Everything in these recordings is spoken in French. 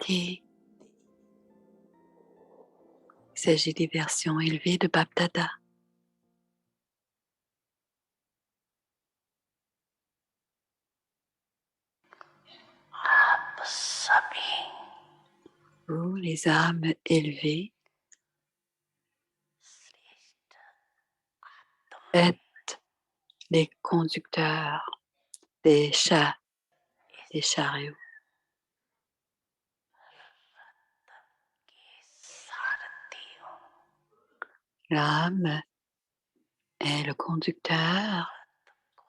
méditer. Il s'agit des versions élevées de Bap Dada. आप सभी Vous, les âmes élevées, श्रेष्ठ êtes les conducteurs des chariots. के सारथी हो। L'âme est le conducteur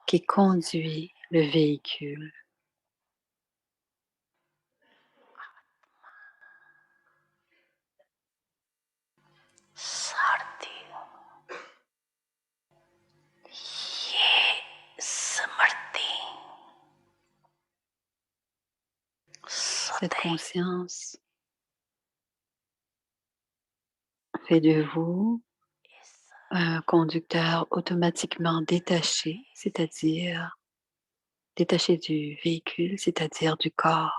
qui conduit le véhicule. सारथी हो। ये स्मृति Cette सदैव conscience fait de vous इस un conducteur automatiquement détaché, c'est-à-dire détaché du véhicule, c'est-à-dire du corps.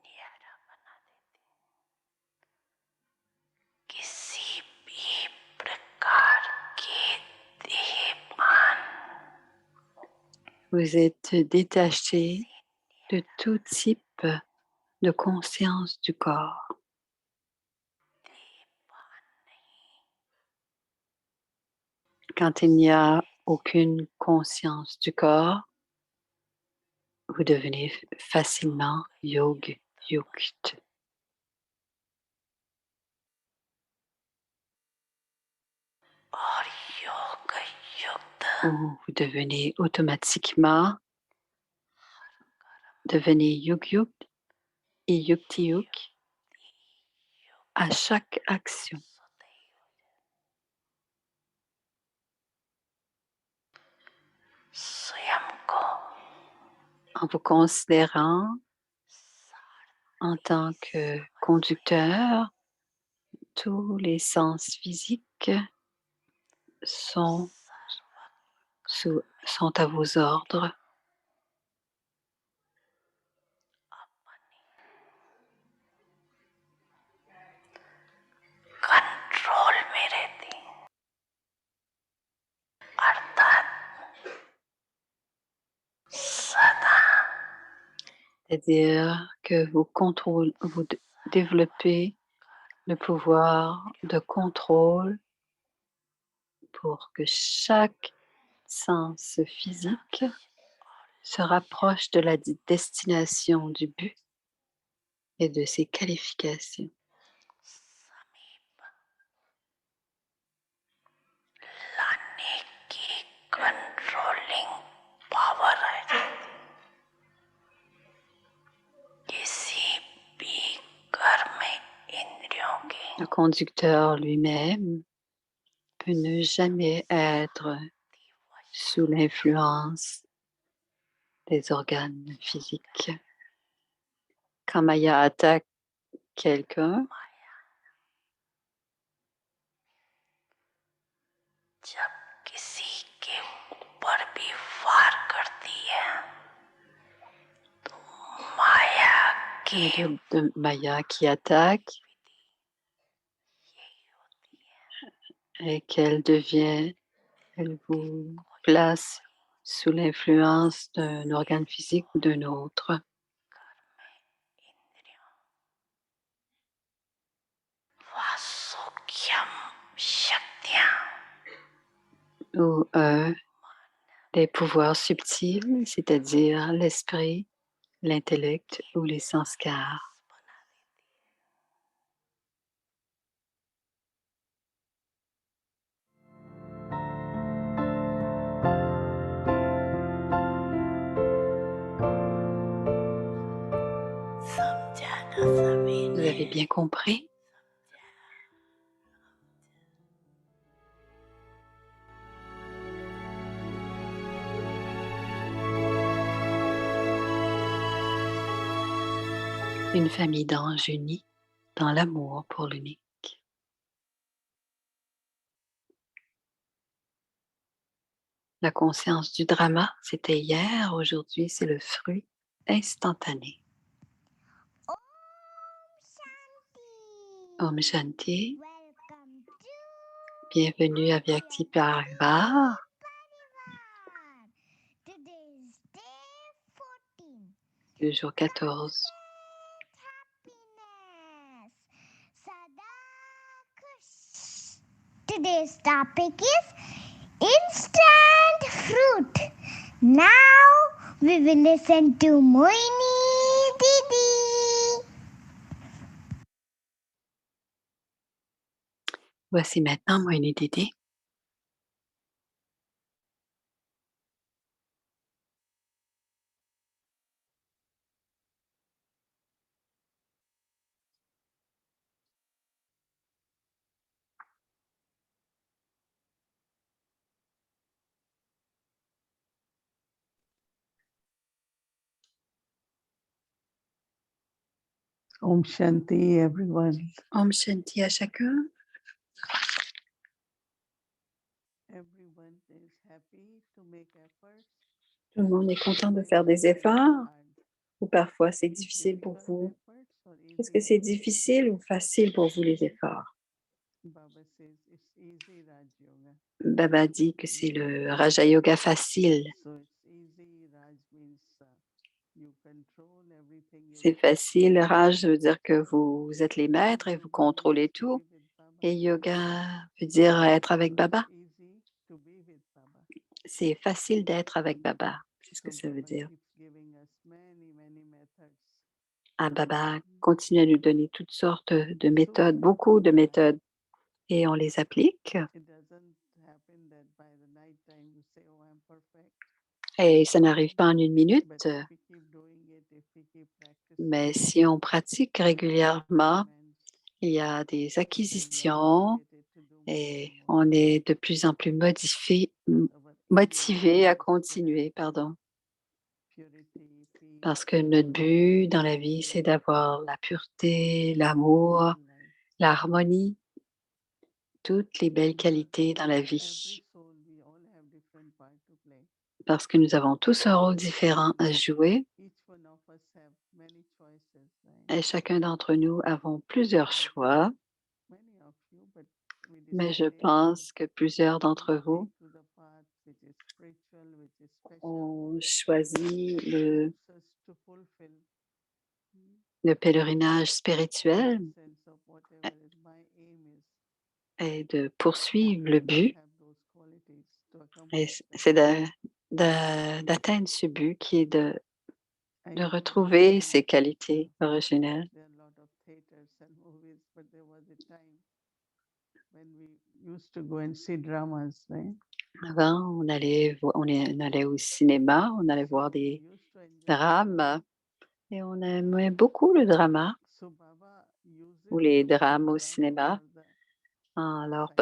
न्यारा बना देती। किसी भी प्रकार के देहभान Vous êtes détaché de tout type de conscience du corps. देहभान नहीं Quand il n'y a aucune conscience du corps, vous devenez facilement yukt. और योग युक्त Ou vous devenez automatiquement devenez yuk et yuk à chaque action. सदैव स्वयं को En vous considérant सार en tant que conducteur, tous les sens physiques sont, sont à vos ordres. Control में रहती अर्थात सदा C'est-à-dire que vous développez le pouvoir de contrôle pour que chaque sens physique se rapproche de la destination du but et de ses qualifications. समीप लाने की controlling power है किसी भी कर्म में इंद्रियों की Le conducteur lui-même peut ne jamais être sous l'influence des organes physiques. Quand Maya attaque quelqu'un, माया जब किसी के ऊपर भी वार करती है तो माया की de Maya qui attaque यही होती है et elle vous कोई place sous l'influence d'un organe physique ou d'un autre. कर्म में इंद्रियों व सूक्ष्म शक्तियां Ou des pouvoirs subtils, c'est-à-dire l'esprit, l'intellect ou les sanskars. बना देती है समझाना सभी Vous ने avez bien compris? Une famille d'anges unis dans l'amour pour l'unique. La conscience du drama, c'était hier, aujourd'hui c'est le fruit instantané. Om Shanti. Welcome to Bienvenue à Vyakti Parivar. Parivar. Today is day 14. Le jour 14. Happiness. Sada Kush. Today's topic is instant fruit. Now we will listen to Moini Didi. Voici maintenant Moini Didi. Om Shanti, everyone. Om Shanti à chacun. Everyone is happy to make efforts. Tout le monde est content de faire des efforts ou parfois c'est difficile pour vous. Est-ce que c'est difficile ou facile pour vous les efforts? Baba says it's easy Raj Yoga. Baba dit que c'est le Raja Yoga facile. So it's easy Raj means you control everything. C'est facile. Raj veut dire que vous êtes les maîtres et vous contrôlez tout. Et yoga veut dire être avec Baba. Easy to be with Baba. C'est facile d'être avec Baba. C'est ce que So ça veut Baba dire. keeps giving us many methods. Ah, Baba continue à nous donner toutes sortes de méthodes, beaucoup de méthodes. Et on les applique. It doesn't happen that by the night time you say, oh, I'm perfect. Et ça n'arrive pas en une minute. But if we keep doing it, if we keep practicing, Mais si on pratique régulièrement, il y a des acquisitions et on est de plus en plus motivé à continuer, parce que notre but dans la vie, c'est d'avoir la pureté, l'amour, l'harmonie, toutes les belles qualités dans la vie, parce que nous avons tous un rôle différent à jouer et chacun d'entre nous avons plusieurs choix, mais je pense que plusieurs d'entre vous ont choisi le pèlerinage spirituel et de poursuivre le but. Et c'est d'atteindre ce but qui est de retrouver ses qualités originelles. Avant, on allait au cinéma, on allait voir des drames et on aimait beaucoup le drama ou les drames au cinéma. Alors,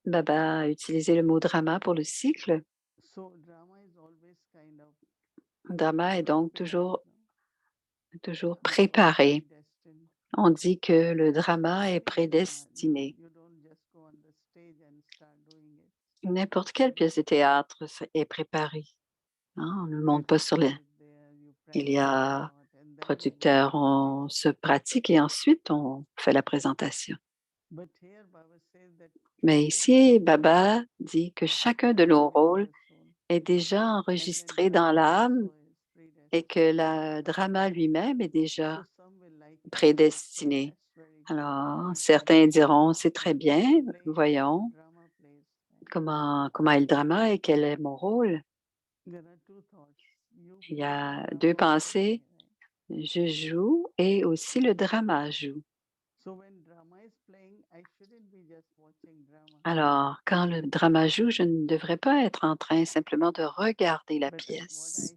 Baba a utilisé le mot drama pour le cycle. Drama est donc toujours préparé. On dit que le drama est prédestiné. N'importe quelle pièce de théâtre est préparée. On ne monte pas sur les... Il y a producteur, on se pratique et ensuite on fait la présentation. Mais ici, Baba dit que chacun de nos rôles est déjà enregistré dans l'âme et que le drama lui-même est déjà prédestiné. Alors, certains diront, c'est très bien, voyons comment est le drama et quel est mon rôle. Il y a deux pensées, je joue et aussi le drama joue. Alors, quand le drama joue, je ne devrais pas être en train simplement de regarder la pièce.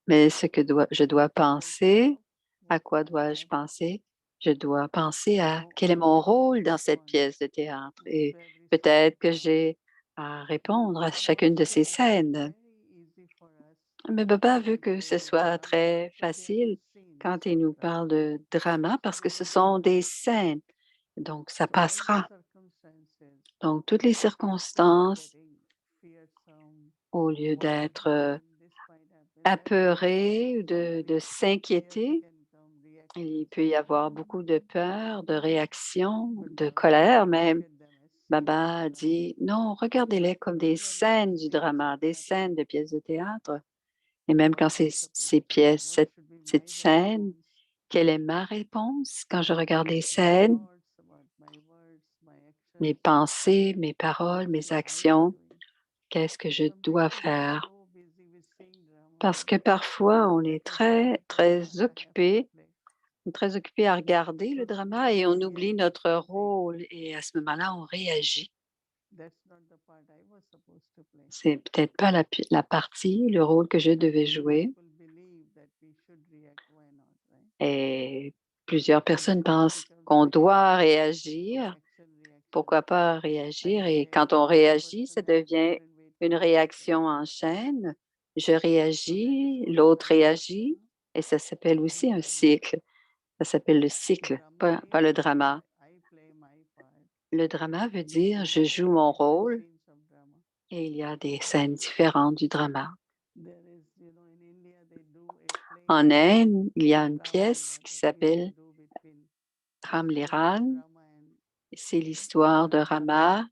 Mais ce que je dois penser, à quoi dois-je penser? Je dois penser à quel est mon rôle dans cette pièce de théâtre. Et peut-être que j'ai à répondre à chacune de ces scènes. Mais Baba veut que ce soit très facile quand il nous parle de drama parce que ce sont des scènes. Donc, ça passera. Donc, toutes les circonstances, au lieu d'être apeuré ou de s'inquiéter, Il peut y avoir beaucoup de peur, de réaction, de colère même. Baba dit, non, regardez-les comme des scènes du drama, des scènes de pièces de théâtre. Et même quand c'est ces pièces, cette scène, quelle est ma réponse quand je regarde les scènes? Mes pensées, mes paroles, mes actions, qu'est-ce que je dois faire? Parce que parfois, on est très occupé à regarder le drama et on oublie notre rôle et à ce moment-là, on réagit. C'est peut-être pas la partie, le rôle que je devais jouer. Et plusieurs personnes pensent qu'on doit réagir. Pourquoi pas réagir? Et quand on réagit, ça devient une réaction en chaîne. Je réagis, l'autre réagit, et ça s'appelle aussi un cycle. Ça s'appelle le cycle, pas le drama. Le drama veut dire je joue mon rôle et il y a des scènes différentes du drama. En Inde, il y a une pièce qui s'appelle Ramliran. C'est l'histoire de Raman.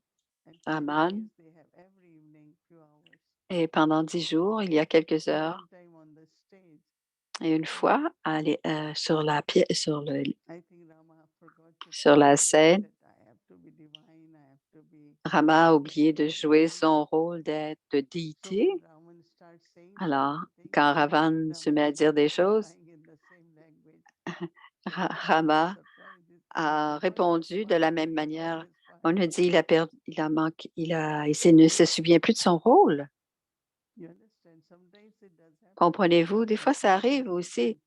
Et pendant 10 jours, il y a quelques heures. Et une fois, sur la scène, Rama a oublié de jouer son rôle d'être de déité. Alors, quand Ravan se met à dire des choses, Rama a répondu de la même manière. On a dit il a manqué, il ne se souvient plus de son rôle. Comprenez-vous? Des fois, ça arrive aussi.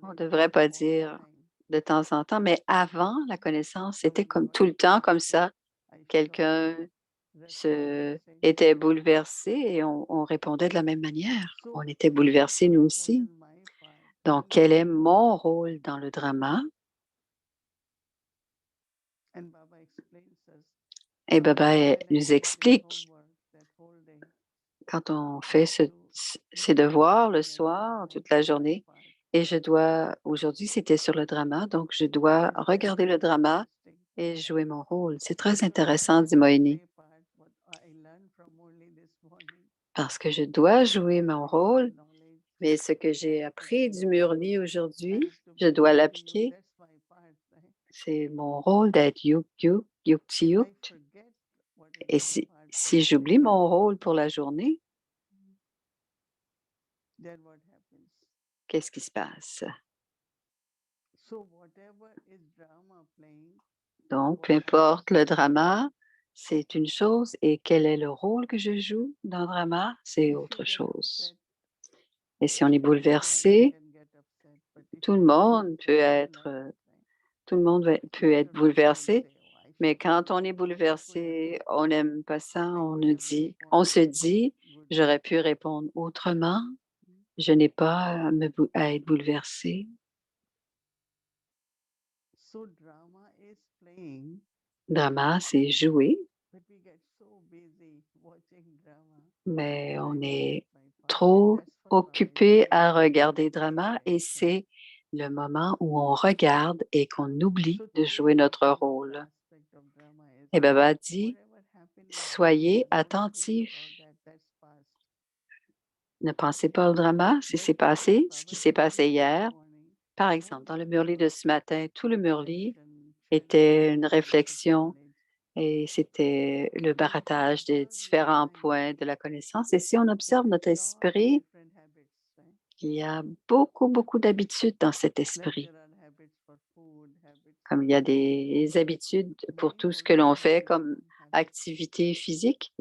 On ne devrait pas dire de temps en temps, mais avant la connaissance, c'était comme tout le temps comme ça. Quelqu'un était bouleversé et on répondait de la même manière. On était bouleversés, nous aussi. Donc, quel est mon rôle dans le drama? Et Baba nous explique quand on fait ses devoirs le soir, toute la journée, et aujourd'hui c'était sur le drama, donc je dois regarder le drama et jouer mon rôle. C'est très intéressant, dit Moini, parce que je dois jouer mon rôle, mais ce que j'ai appris du Murli aujourd'hui, je dois l'appliquer. C'est mon rôle d'être yuk yuk, yukti yukt. Et si j'oublie mon rôle pour la journée, qu'est-ce qui se passe? Donc, peu importe le drama, c'est une chose et quel est le rôle que je joue dans le drama, c'est autre chose. Et si on est bouleversé, tout le monde peut être, peut être bouleversé, mais quand on est bouleversé, on n'aime pas ça, on se dit, j'aurais pu répondre autrement, je n'ai pas à être bouleversé. Drama, c'est jouer, mais on est trop occupé à regarder drama et c'est le moment où on regarde et qu'on oublie de jouer notre rôle. Et Baba dit, soyez attentifs. Ne pensez pas au drama, si c'est passé, ce qui s'est passé hier. Par exemple, dans le Murli de ce matin, tout le Murli était une réflexion et c'était le barattage des différents points de la connaissance. Et si on observe notre esprit, il y a beaucoup, beaucoup d'habitudes dans cet esprit. Comme il y a des habitudes pour tout ce que l'on fait comme activité physique,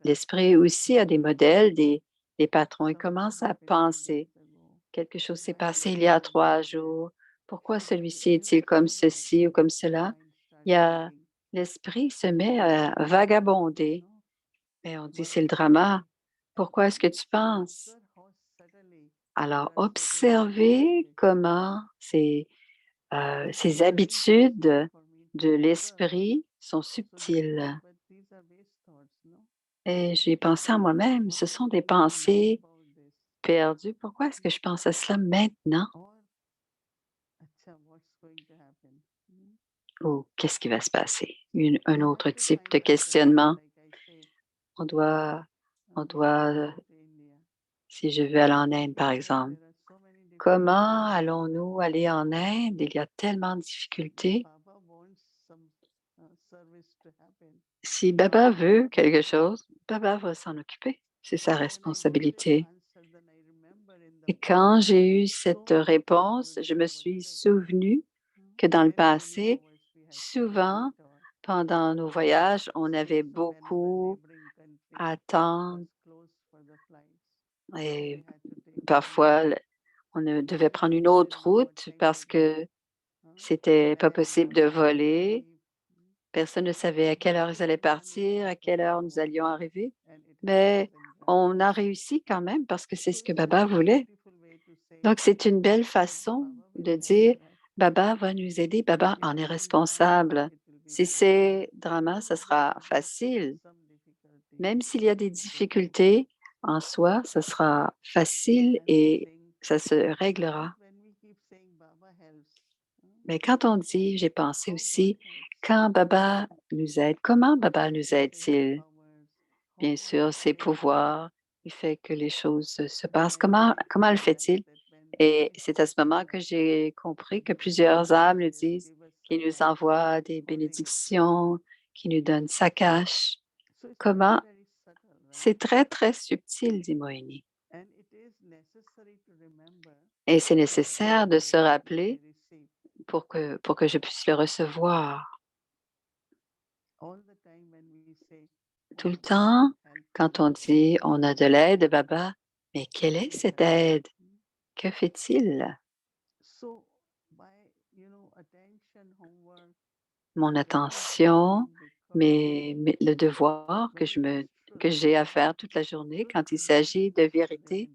l'esprit aussi a des modèles, des patrons. Il commence à penser. Quelque chose s'est passé il y a 3 jours. Pourquoi celui-ci est-il comme ceci ou comme cela? L'esprit se met à vagabonder. Et on dit, c'est le drama. Pourquoi est-ce que tu penses? Alors, observez comment ces habitudes de l'esprit sont subtiles. Et j'ai pensé à moi-même, ce sont des pensées perdues. Pourquoi est-ce que je pense à cela maintenant? ou qu'est-ce qui va se passer? Un autre type de questionnement. On doit, on doit, si je veux aller en Inde, par exemple, comment allons-nous aller en Inde? Il y a tellement de difficultés. Si Baba veut quelque chose, Baba va s'en occuper. C'est sa responsabilité. Et quand j'ai eu cette réponse, je me suis souvenu que dans le passé, souvent, pendant nos voyages, on avait beaucoup à attendre et parfois, devait prendre une autre route parce que c'était pas possible de voler. Personne ne savait à quelle heure ils allaient partir, à quelle heure nous allions arriver. Mais on a réussi quand même parce que c'est ce que Baba voulait. Donc, c'est une belle façon de dire, Baba va nous aider, Baba en est responsable. Si c'est drama, ça sera facile. Même s'il y a des difficultés en soi, ça sera facile et ça se réglera. Mais quand on dit, j'ai pensé aussi, quand Baba nous aide, comment Baba nous aide-t-il? Bien sûr, ses pouvoirs, il fait que les choses se passent. Comment le fait-il? Et c'est à ce moment que j'ai compris que plusieurs âmes nous disent qu'il nous envoie des bénédictions, qu'il nous donne sa cache. Comment? C'est très, très subtil, dit Moini. Et c'est nécessaire de se rappeler pour que je puisse le recevoir. Tout le temps, quand on dit on a de l'aide, Baba, mais quelle est cette aide? Que fait-il? Mon attention, le devoir que j'ai à faire toute la journée quand il s'agit de vérité.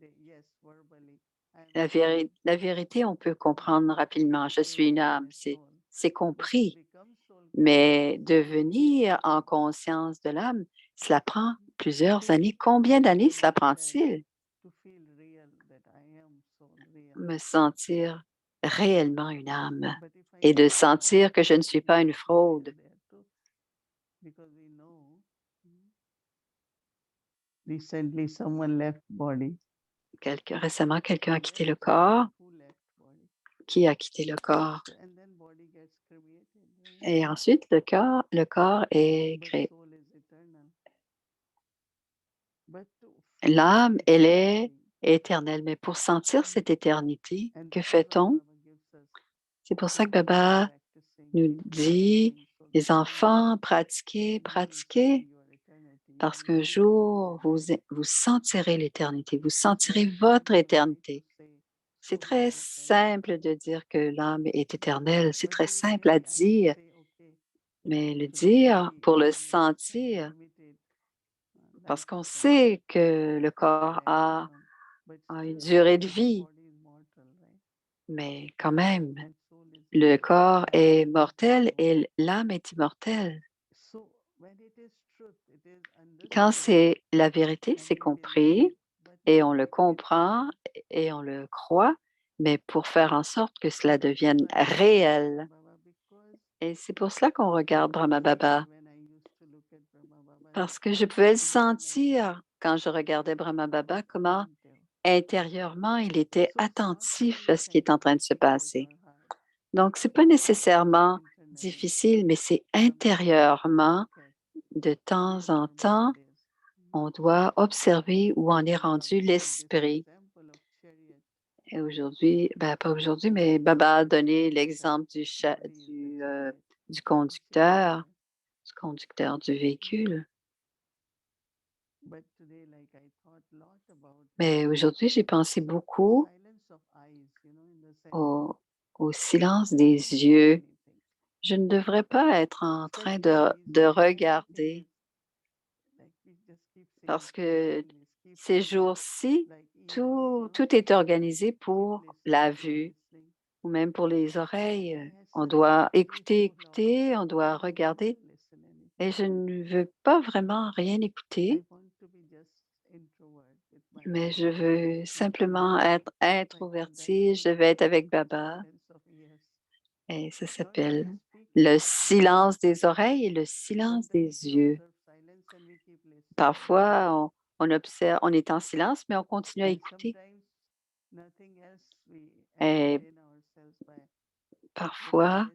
La vérité, on peut comprendre rapidement. Je suis une âme, c'est compris. Mais devenir en conscience de l'âme, cela prend plusieurs années. Combien d'années cela prend-il? Me sentir réellement une âme et de sentir que je ne suis pas une fraude. Recently, someone left body. Récemment, quelqu'un a quitté le corps. Qui a quitté le corps? Et ensuite, le corps est créé. L'âme, elle est éternelle, mais pour sentir cette éternité, que fait-on? C'est pour ça que Baba nous dit, les enfants, pratiquez, pratiquez, parce qu'un jour, vous sentirez l'éternité, vous sentirez votre éternité. C'est très simple de dire que l'âme est éternelle, c'est très simple à dire, mais le dire pour le sentir, parce qu'on sait que le corps a une durée de vie, mais quand même, le corps est mortel et l'âme est immortelle. Quand c'est la vérité, c'est compris et on le comprend et on le croit, mais pour faire en sorte que cela devienne réel. Et c'est pour cela qu'on regarde Brahma Baba, parce que je pouvais le sentir quand je regardais Brahma Baba, comment intérieurement il était attentif à ce qui est en train de se passer. Donc, ce n'est pas nécessairement difficile, mais c'est intérieurement, de temps en temps, on doit observer où en est rendu l'esprit. Et aujourd'hui, ben, pas aujourd'hui, mais Baba a donné l'exemple du conducteur du véhicule. Mais aujourd'hui, j'ai pensé beaucoup au, au silence des yeux. Je ne devrais pas être en train de regarder parce que ces jours-ci, tout est organisé pour la vue ou même pour les oreilles. On doit écouter, écouter, on doit regarder. Et je ne veux pas vraiment rien écouter, mais je veux simplement être introvertie. Je vais être avec Baba et ça s'appelle le silence des oreilles et le silence des yeux. Parfois, on observe, on est en silence, mais on continue à écouter. Et parfois,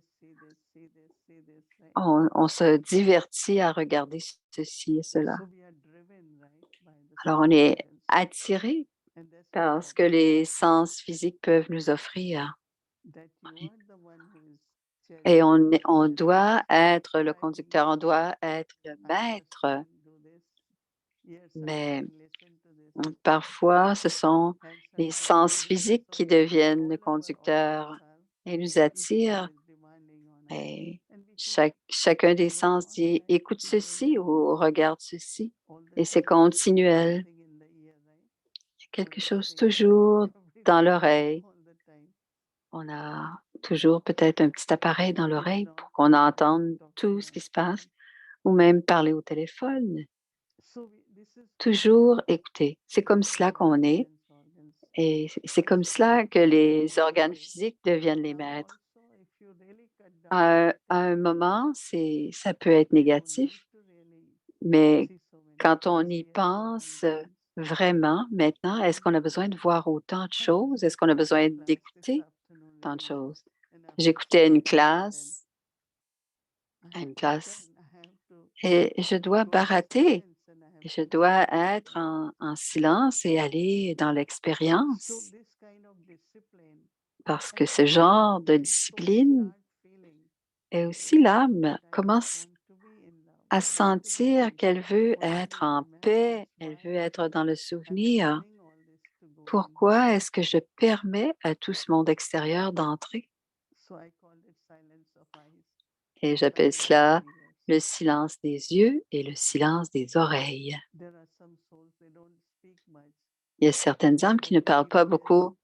on se divertit à regarder ceci et cela. Alors, on est attiré par ce que les sens physiques peuvent nous offrir. Et on doit être le conducteur, on doit être le maître. Mais parfois, ce sont les sens physiques qui deviennent le conducteur et nous attirent. Et chacun des sens dit écoute ceci ou regarde ceci. Et c'est continuel. Il y a quelque chose toujours dans l'oreille. On a toujours peut-être un petit appareil dans l'oreille pour qu'on entende tout ce qui se passe ou même parler au téléphone. Toujours écouter. C'est comme cela qu'on est et c'est comme cela que les organes physiques deviennent les maîtres. À un moment, ça peut être négatif, mais quand on y pense vraiment maintenant, est-ce qu'on a besoin de voir autant de choses? Est-ce qu'on a besoin d'écouter tant de choses? J'écoutais à une classe et je dois barater. Je dois être en silence et aller dans l'expérience parce que ce genre de discipline et aussi l'âme commence à sentir qu'elle veut être en paix, elle veut être dans le souvenir. Pourquoi est-ce que je permets à tout ce monde extérieur d'entrer? Et j'appelle cela le silence des yeux et le silence des oreilles. Il y a certaines âmes qui ne parlent pas beaucoup,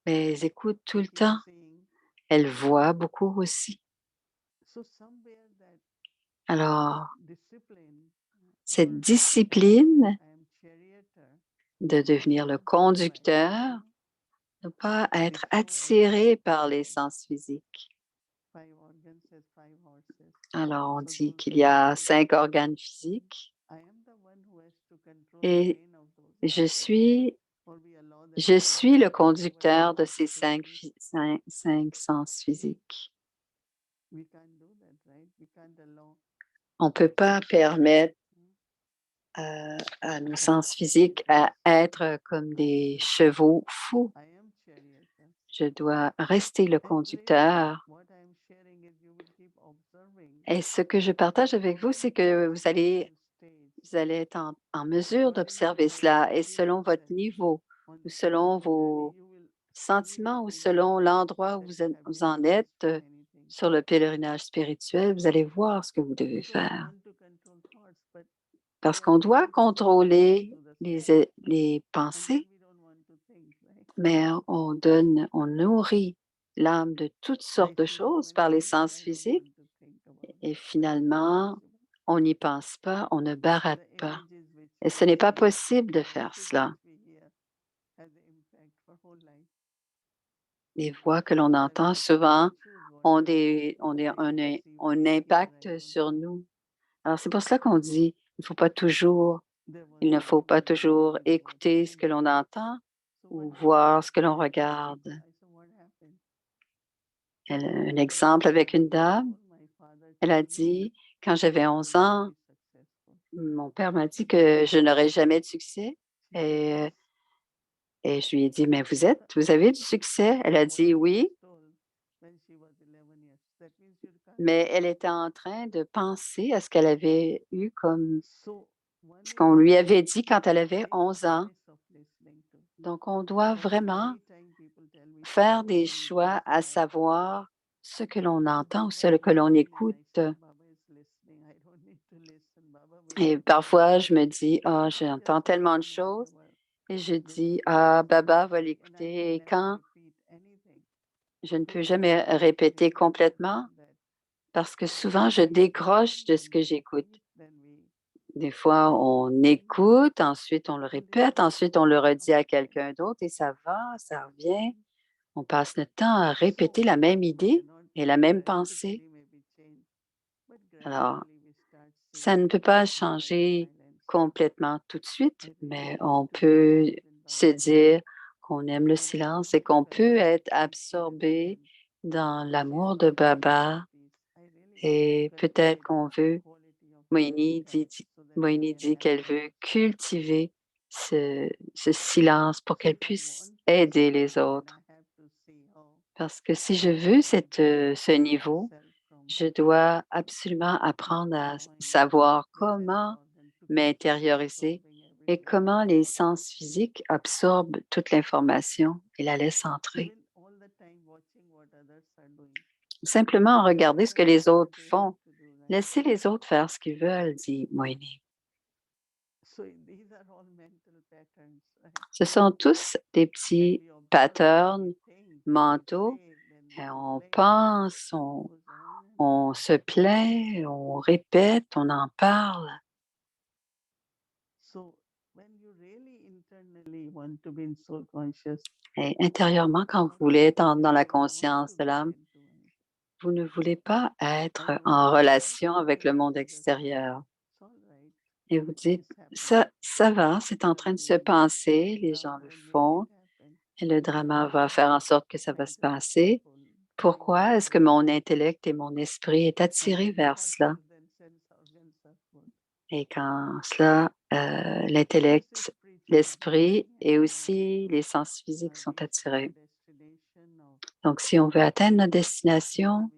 mais elles écoutent tout le temps. Elles voient beaucoup aussi. Alors, cette discipline de devenir le conducteur, ne pas être attiré par les sens physiques. Alors, on dit qu'il y a 5 organes physiques et je suis le conducteur de ces 5 sens physiques. On ne peut pas permettre à nos sens physiques à être comme des chevaux fous. Je dois rester le conducteur. Et ce que je partage avec vous, c'est que vous allez être en mesure d'observer cela et selon votre niveau ou selon vos sentiments ou selon l'endroit où vous en êtes sur le pèlerinage spirituel, vous allez voir ce que vous devez faire. Parce qu'on doit contrôler les pensées, mais on nourrit l'âme de toutes sortes de choses par les sens physiques et finalement, on n'y pense pas, on ne barate pas. Et ce n'est pas possible de faire cela. Les voix que l'on entend souvent ont un impact sur nous. Alors, c'est pour cela qu'on dit, il ne faut pas toujours écouter ce que l'on entend ou voir ce que l'on regarde. Un exemple avec une dame, elle a dit, quand j'avais 11 ans, mon père m'a dit que je n'aurais jamais de succès. Et je lui ai dit, mais vous avez du succès? Elle a dit oui, mais elle était en train de penser à ce qu'elle avait eu comme ce qu'on lui avait dit quand elle avait 11 ans. Donc, on doit vraiment faire des choix à savoir ce que l'on entend ou ce que l'on écoute. Et parfois, je me dis, ah, j'entends tellement de choses et je dis, ah, Baba va l'écouter. Et quand je ne peux jamais répéter complètement parce que souvent, je décroche de ce que j'écoute. Des fois, on écoute, ensuite on le répète, ensuite on le redit à quelqu'un d'autre et ça va, ça revient. On passe notre temps à répéter la même idée et la même pensée. Alors, ça ne peut pas changer complètement tout de suite, mais on peut se dire qu'on aime le silence et qu'on peut être absorbé dans l'amour de Baba et peut-être qu'on veut, Moini dit qu'elle veut cultiver ce silence pour qu'elle puisse aider les autres. Parce que si je veux ce niveau, je dois absolument apprendre à savoir comment m'intérioriser et comment les sens physiques absorbent toute l'information et la laissent entrer. Simplement regarder ce que les autres font. Laissez les autres faire ce qu'ils veulent, dit Moini. Ce sont tous des petits patterns mentaux. Et on pense, on se plaint, on répète, on en parle. Et intérieurement, quand vous voulez être dans la conscience de l'âme, vous ne voulez pas être en relation avec le monde extérieur. Et vous dites, ça va, c'est en train de se passer, les gens le font, et le drama va faire en sorte que ça va se passer. Pourquoi est-ce que mon intellect et mon esprit est attiré vers cela? Et quand cela, l'intellect, l'esprit et aussi les sens physiques sont attirés. Donc, si on veut atteindre notre destination,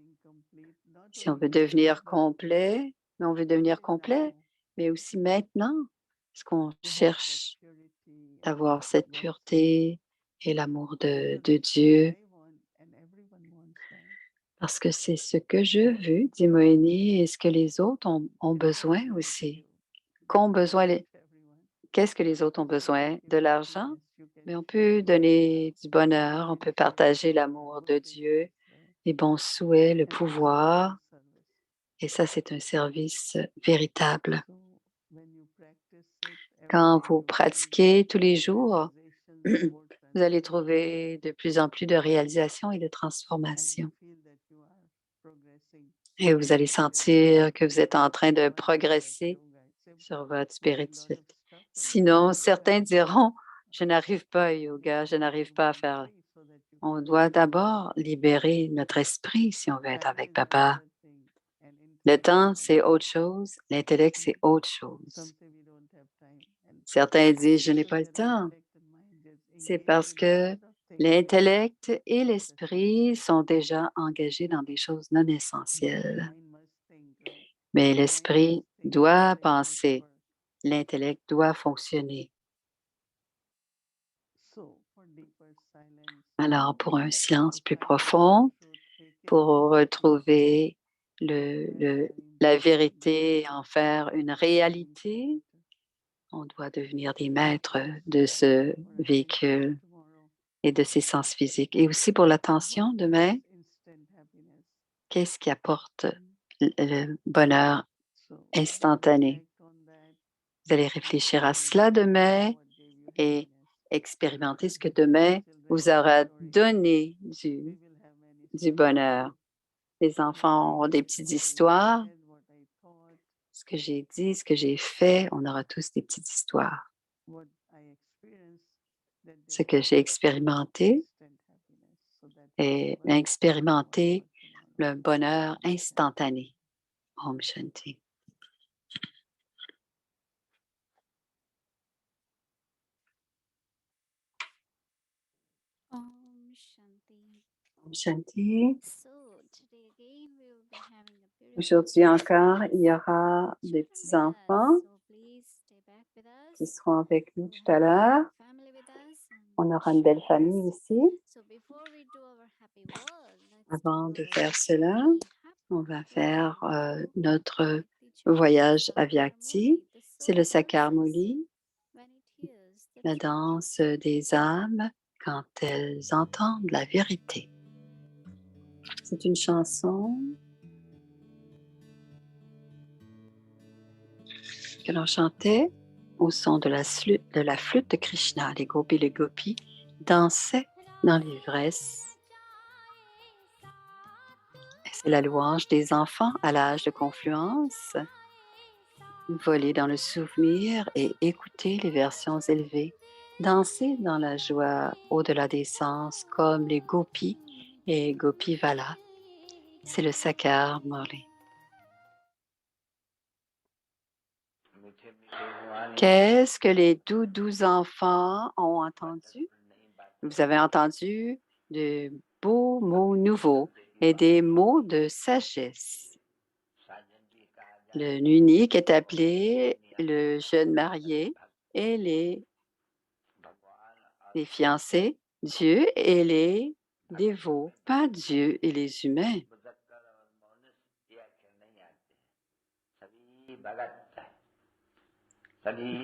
si on veut devenir complet, mais on veut devenir complet, mais aussi maintenant, est-ce qu'on cherche d'avoir cette pureté et l'amour de Dieu? Parce que c'est ce que je veux, dit Moïni, et ce que les autres ont besoin aussi. Qu'est-ce que les autres ont besoin? De l'argent? Mais on peut donner du bonheur, on peut partager l'amour de Dieu, les bons souhaits, le pouvoir. Et ça, c'est un service véritable. Quand vous pratiquez tous les jours, vous allez trouver de plus en plus de réalisations et de transformations. Et vous allez sentir que vous êtes en train de progresser sur votre spiritualité. Sinon, certains diront, je n'arrive pas au yoga, je n'arrive pas à faire. On doit d'abord libérer notre esprit si on veut être avec Papa. Le temps, c'est autre chose. L'intellect, c'est autre chose. Certains disent, je n'ai pas le temps. C'est parce que l'intellect et l'esprit sont déjà engagés dans des choses non essentielles. Mais l'esprit doit penser, l'intellect doit fonctionner. Alors, pour un silence plus profond, pour retrouver la vérité, en faire une réalité, on doit devenir des maîtres de ce véhicule et de ses sens physiques. Et aussi pour l'attention demain, qu'est-ce qui apporte le bonheur instantané? Vous allez réfléchir à cela demain et expérimenter ce que demain vous aura donné du bonheur. Les enfants ont des petites histoires. Ce que j'ai dit, ce que j'ai fait, on aura tous des petites histoires. Ce que j'ai expérimenté et expérimenter le bonheur instantané. Om Shanti. Om Shanti. Om Shanti. So today again we will be having a beautiful Aujourd'hui encore, il y aura des petits-enfants So please stay back with us. qui seront avec nous tout à l'heure. Family with us and On aura une belle share. famille aussi. So before we do our happy word, let's Avant do de our faire cela, on va happy faire word. notre Teacher voyage à Sakarmuli, Vyakti. the C'est le soul dances Sakarmuli, when it hears the la truth. danse des âmes quand elles entendent la vérité. C'est une chanson que l'on chantait au son de la flûte de Krishna. Les gopis et les gopis dansaient dans l'ivresse. Et C'est la louange des enfants à l'âge de confluence. Voler dans le souvenir et écouter les versions élevées. Danser dans la joie au-delà des sens comme les gopis et Gopivala. C'est le Sakar Murli. Qu'est-ce que les doux enfants ont entendu? Vous avez entendu de beaux mots nouveaux et des mots de sagesse. Le unique est appelé le jeune marié et les fiancés, Dieu et les dévots, pas Dieu et les humains.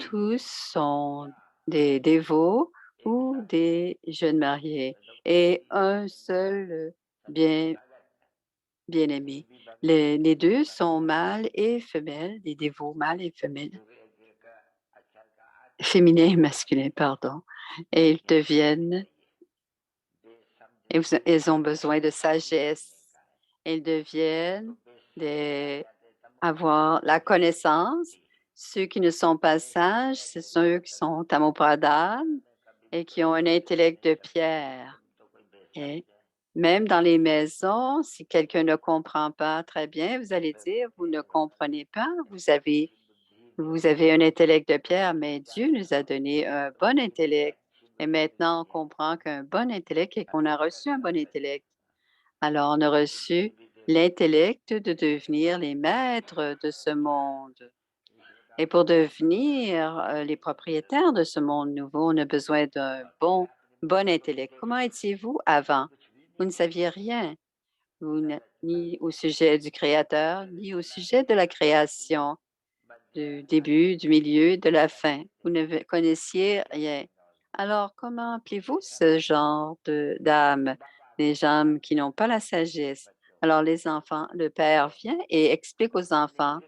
Tous sont des dévots ou des jeunes mariés et un seul bien-aimé. Les deux sont mâles et femelles, des dévots mâles et femelles, féminin et masculin, pardon. Et ils deviennent, ils ont besoin de sagesse. Ils deviennent avoir la connaissance. Ceux qui ne sont pas sages, ce sont ceux qui sont tamopradhanes et qui ont un intellect de pierre. Et même dans les maisons, si quelqu'un ne comprend pas très bien, vous allez dire, vous ne comprenez pas, vous avez un intellect de pierre, mais Dieu nous a donné un bon intellect. Et maintenant, on comprend qu'un bon intellect et qu'on a reçu un bon intellect. Alors, on a reçu l'intellect de devenir les maîtres de ce monde. Et pour devenir les propriétaires de ce monde nouveau, on a besoin d'un bon intellect. Comment étiez-vous avant? Vous ne saviez rien, ni au sujet du Créateur, ni au sujet de la création, du début, du milieu, de la fin. Vous ne connaissiez rien. Alors, comment appelez-vous ce genre d'âme, des âmes qui n'ont pas la sagesse? Alors, les enfants, le Père vient et explique aux enfants,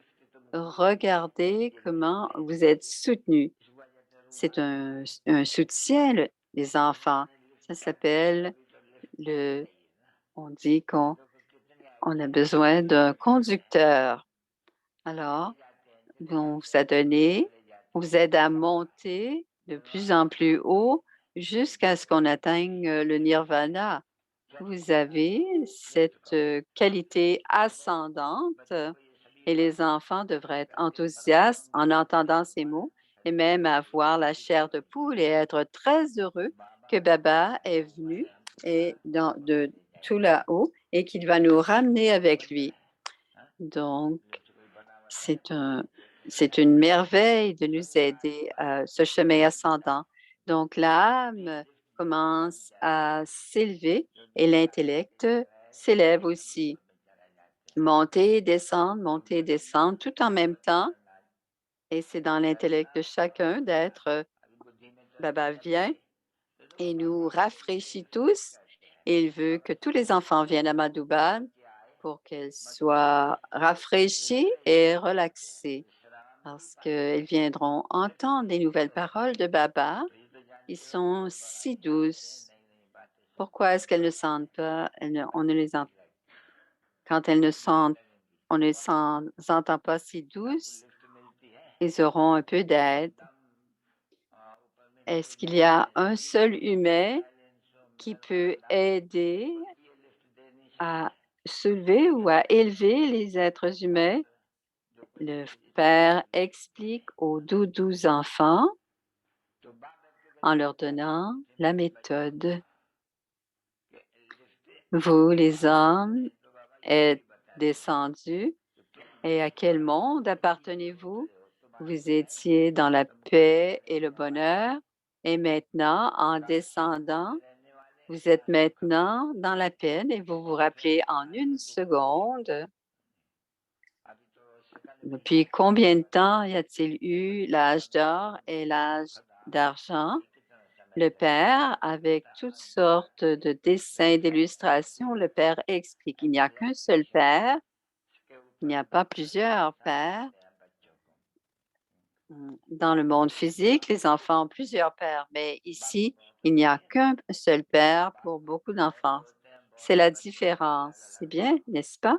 regardez comment vous êtes soutenus. C'est un soutien, les enfants. Ça s'appelle on dit qu'on a besoin d'un conducteur. Alors, on vous aide à monter de plus en plus haut jusqu'à ce qu'on atteigne le nirvana. Vous avez cette qualité ascendante et les enfants devraient être enthousiastes en entendant ces mots et même avoir la chair de poule et être très heureux que Baba est venu de tout là-haut et qu'il va nous ramener avec lui. Donc, c'est une merveille de nous aider à ce chemin ascendant. Donc, l'âme commence à s'élever et l'intellect s'élève aussi. Monter, descendre, tout en même temps. Et c'est dans l'intellect de chacun d'être, Baba vient et nous rafraîchit tous. Et il veut que tous les enfants viennent à Madhuban pour qu'elles soient rafraîchies et relaxées parce qu'ils viendront entendre des nouvelles paroles de Baba. Ils sont si douces. Pourquoi est-ce qu'elles ne sentent pas? On ne les entend. Quand elles ne sentent, on ne les entend pas si douces, ils auront un peu d'aide. Est-ce qu'il y a un seul humain qui peut aider à soulever ou à élever les êtres humains? Le Père explique aux doux enfants en leur donnant la méthode. Vous, les hommes, êtes descendus. Et à quel monde appartenez-vous? Vous étiez dans la paix et le bonheur. Et maintenant, en descendant, vous êtes maintenant dans la peine et vous vous rappelez en une seconde. Depuis combien de temps y a-t-il eu l'âge d'or et l'âge d'argent? Le Père, avec toutes sortes de dessins, d'illustrations, le Père explique qu'il n'y a qu'un seul Père, il n'y a pas plusieurs pères. Dans le monde physique, les enfants ont plusieurs pères, mais ici, il n'y a qu'un seul père pour beaucoup d'enfants. C'est la différence. C'est bien, n'est-ce pas?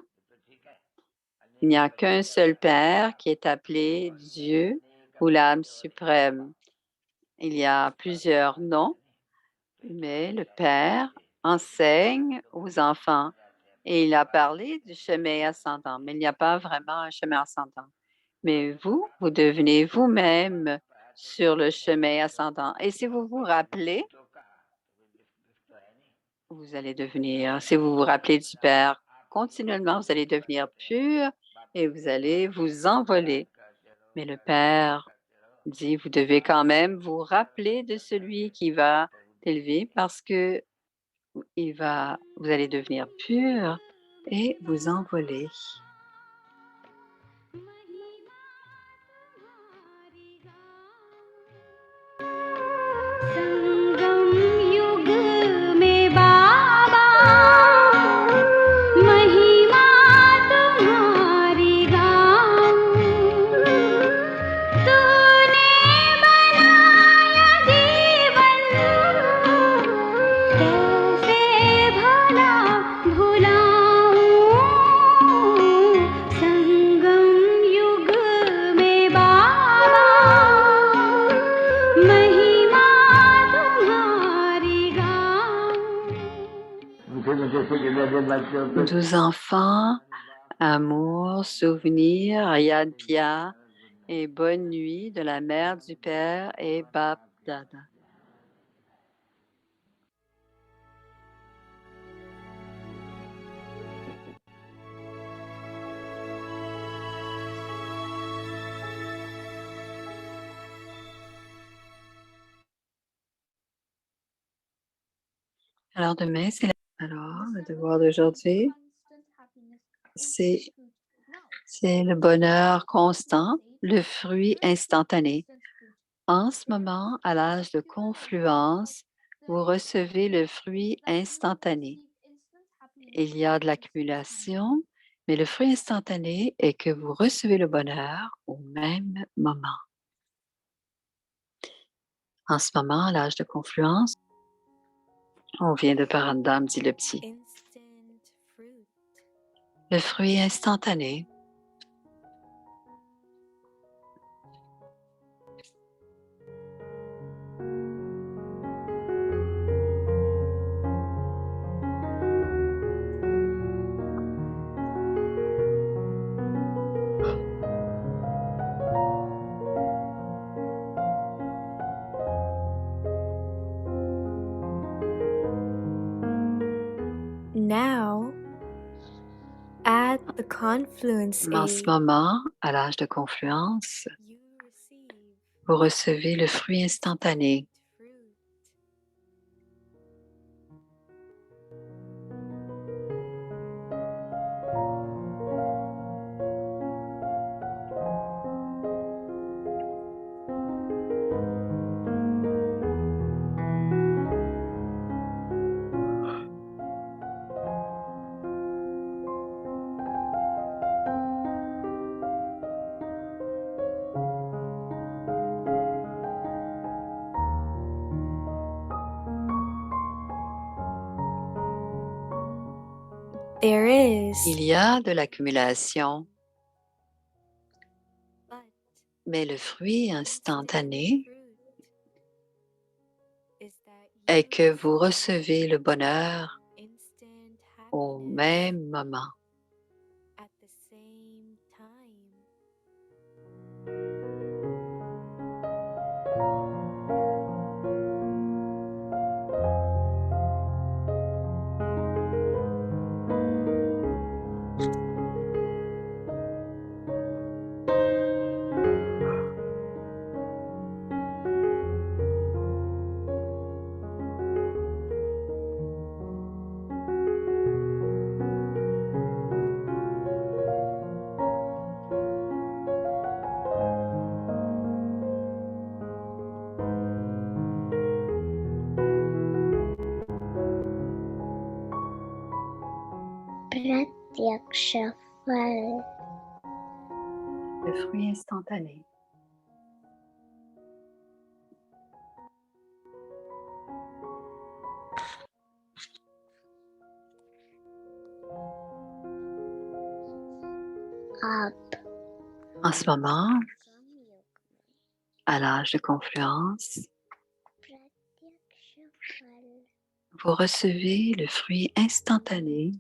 Il n'y a qu'un seul Père qui est appelé Dieu ou l'âme suprême. Il y a plusieurs noms, mais le Père enseigne aux enfants et il a parlé du chemin ascendant, mais il n'y a pas vraiment un chemin ascendant. Mais vous devenez vous-même sur le chemin ascendant. Et si vous vous rappelez, vous allez devenir, si vous vous rappelez du Père continuellement, vous allez devenir pur et vous allez vous envoler. Mais le Père dit, vous devez quand même vous rappeler de celui qui va t'élever parce que vous allez devenir pur et vous envoler. संगम युग में बाबा महिमा तुम्हारी गाऊं तूने बनाया जीवन कैसे भला भुलाऊं संगम युग में बाबा महिमा तुम्हारी गाऊं 12 enfants, amour, souvenir, Ayad Pia et bonne nuit de la mère du Père et Bap Dada. Alors demain, alors le devoir d'aujourd'hui, c'est le bonheur constant, le fruit instantané. En ce moment, à l'âge de confluence, vous recevez le fruit instantané. Il y a de l'accumulation, mais le fruit instantané est que vous recevez le bonheur au même moment. En ce moment, à l'âge de confluence, on vient de Parandam, dit le petit. Le fruit instantané. Now, at the confluence En ce age, moment, à l'âge de confluence, you receive vous recevez le fruit instantané. fruit. There is, Il y a de l'accumulation, but mais le fruit instantané fruit is that est you que vous recevez le bonheur instant au happiness même moment. at the same time. प्रत्यक्ष फल Le fruit instantané. En ce moment, à l'âge de confluence, vous recevez le fruit instantané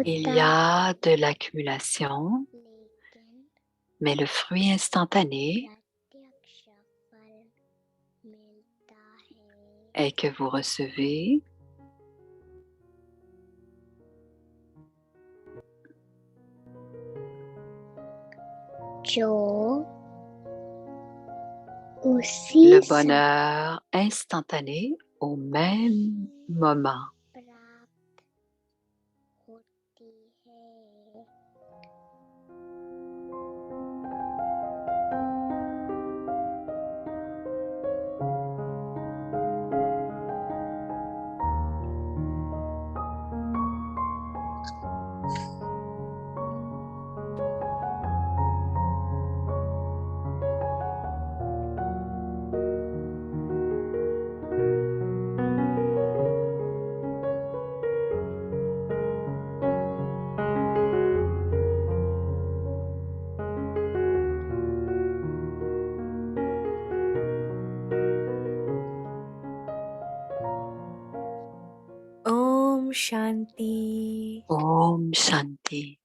Il y a de l'accumulation, mais le fruit instantané est que vous recevez le bonheur instantané au même moment. Om Shanti. Om Shanti.